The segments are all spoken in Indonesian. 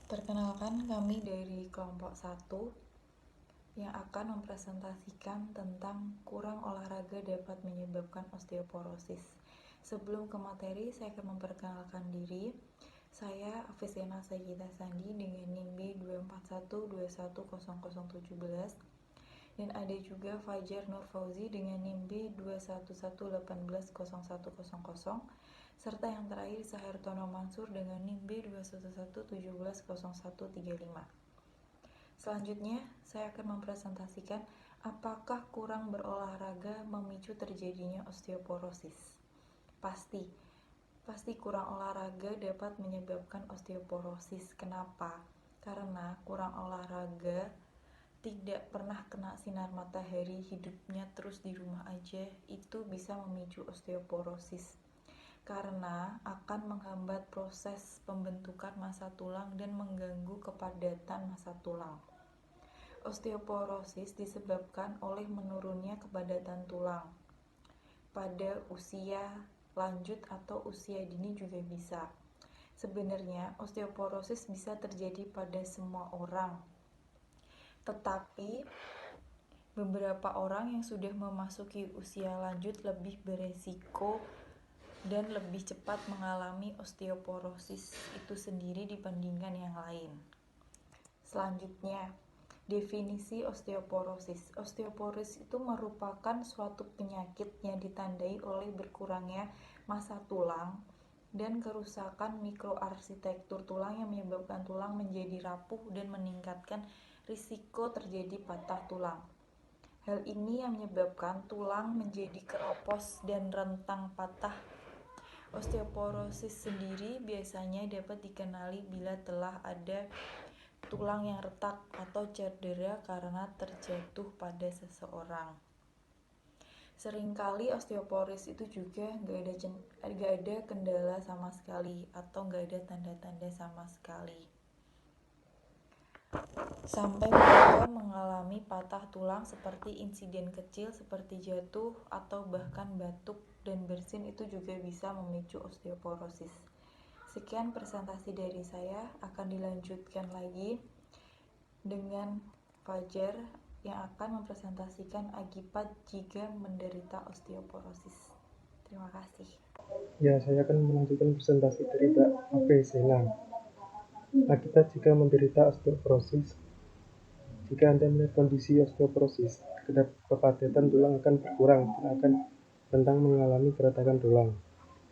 Perkenalkan, kami dari kelompok 1 yang akan mempresentasikan tentang kurang olahraga dapat menyebabkan osteoporosis. Sebelum ke materi, saya akan memperkenalkan diri. Saya Afisena Sagita Sandi dengan NIM B241210017, dan ada juga Fajar Nur Fauzi dengan NIM B211180100, serta yang terakhir Sahertono Mansur dengan NIM B211170135. Selanjutnya, saya akan mempresentasikan apakah kurang berolahraga memicu terjadinya osteoporosis. Pasti kurang olahraga dapat menyebabkan osteoporosis. Kenapa? Karena kurang olahraga, tidak pernah kena sinar matahari, hidupnya terus di rumah aja, itu bisa memicu osteoporosis. Karena akan menghambat proses pembentukan massa tulang dan mengganggu kepadatan massa tulang. Osteoporosis disebabkan oleh menurunnya kepadatan tulang pada usia lanjut atau usia dini juga bisa. Sebenarnya osteoporosis bisa terjadi pada semua orang, tetapi beberapa orang yang sudah memasuki usia lanjut lebih beresiko dan lebih cepat mengalami osteoporosis itu sendiri dibandingkan yang lain. Selanjutnya, definisi osteoporosis. Osteoporosis itu merupakan suatu penyakit yang ditandai oleh berkurangnya massa tulang dan kerusakan mikroarsitektur tulang yang menyebabkan tulang menjadi rapuh dan meningkatkan risiko terjadi patah tulang. Hal ini yang menyebabkan tulang menjadi keropos dan rentang patah. Osteoporosis sendiri biasanya dapat dikenali bila telah ada tulang yang retak atau cedera karena terjatuh pada seseorang. Seringkali osteoporosis itu juga gak ada kendala sama sekali atau gak ada tanda-tanda sama sekali, sampai mereka mengalami patah tulang seperti insiden kecil seperti jatuh atau bahkan batuk dan bersin, itu juga bisa memicu osteoporosis. Sekian presentasi dari saya, akan dilanjutkan lagi dengan Fajar yang akan mempresentasikan akibat jika menderita osteoporosis. Terima kasih. Ya, saya akan melanjutkan presentasi dari Mbak Afisena. Akibat jika menderita osteoporosis. Jika Anda melihat kondisi osteoporosis, kepadatan tulang akan berkurang dan akan rentan mengalami keretakan tulang.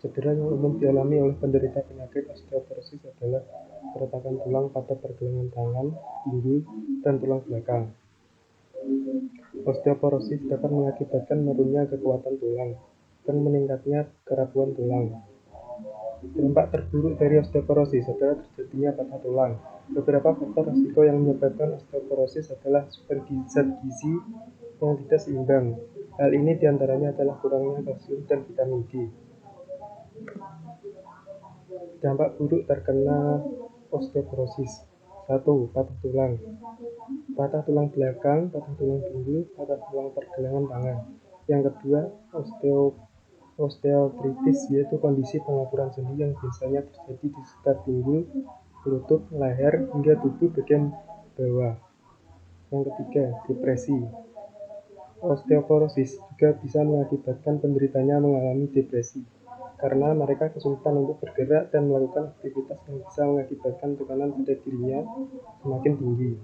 Cedera yang umum dialami oleh penderita penyakit osteoporosis adalah keretakan tulang pada pergelangan tangan, pinggul, dan tulang belakang. Osteoporosis dapat mengakibatkan menurunnya kekuatan tulang dan meningkatnya kerapuhan tulang. Dampak terburuk dari osteoporosis adalah terjadinya patah tulang. Beberapa faktor risiko yang menyebabkan osteoporosis adalah sumber zat gizi yang tidak seimbang. Hal ini diantaranya adalah kurangnya kalsium dan vitamin D. Dampak buruk terkena osteoporosis. 1. Patah tulang. Patah tulang belakang, patah tulang pinggul, patah tulang pergelangan tangan. Yang kedua, osteoartritis, yaitu kondisi pengapuran sendi yang biasanya terjadi di sekitar pinggul, lutut, leher, hingga tubuh bagian bawah. Yang ketiga, depresi. Osteoporosis juga bisa mengakibatkan penderitanya mengalami depresi karena mereka kesulitan untuk bergerak dan melakukan aktivitas yang bisa mengakibatkan tekanan pada dirinya semakin tinggi.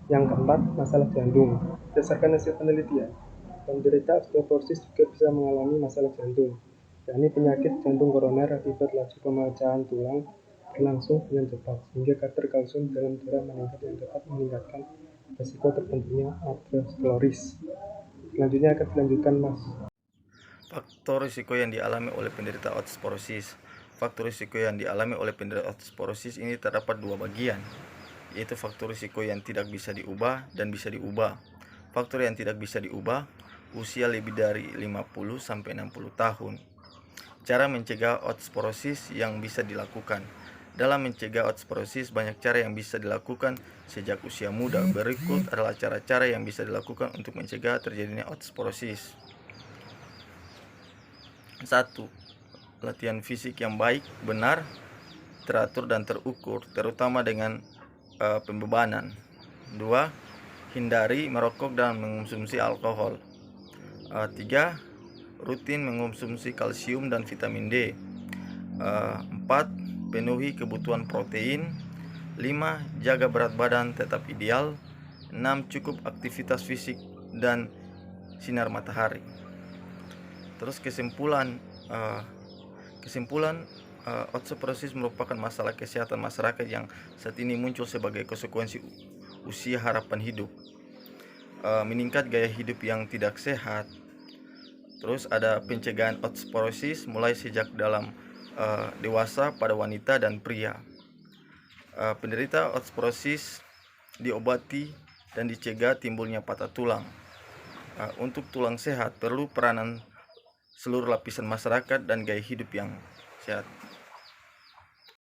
Yang keempat, masalah jantung. Berdasarkan hasil penelitian, penderita osteoporosis juga bisa mengalami masalah jantung, yakni penyakit jantung koroner akibat laju pemecahan tulang berlangsung dengan cepat sehingga kadar kalsium dalam darah meningkat yang dapat meningkatkan risiko terbentuknya aterosklerosis. Selanjutnya akan dilanjutkan Mas. Faktor risiko yang dialami oleh penderita osteoporosis. Faktor risiko yang dialami oleh penderita osteoporosis ini terdapat dua bagian, yaitu faktor risiko yang tidak bisa diubah dan bisa diubah. Faktor yang tidak bisa diubah, usia lebih dari 50-60 tahun. Cara mencegah osteoporosis yang bisa dilakukan. Dalam mencegah osteoporosis, banyak cara yang bisa dilakukan sejak usia muda. Berikut adalah cara-cara yang bisa dilakukan untuk mencegah terjadinya osteoporosis. 1. Latihan fisik yang baik, benar. teratur dan terukur, terutama dengan pembebanan. 2. Hindari merokok dan mengonsumsi alkohol. 3. Rutin mengonsumsi kalsium dan vitamin D. 4. Penuhi kebutuhan protein. 5. Jaga berat badan tetap ideal. 6. Cukup aktivitas fisik dan sinar matahari. Terus kesimpulan osteoporosis merupakan masalah kesehatan masyarakat yang saat ini muncul sebagai konsekuensi usia harapan hidup, meningkat gaya hidup yang tidak sehat. Terus ada pencegahan osteoporosis mulai sejak dalam dewasa pada wanita dan pria. Penderita osteoporosis diobati dan dicegah timbulnya patah tulang. Untuk tulang sehat perlu peranan seluruh lapisan masyarakat dan gaya hidup yang sehat.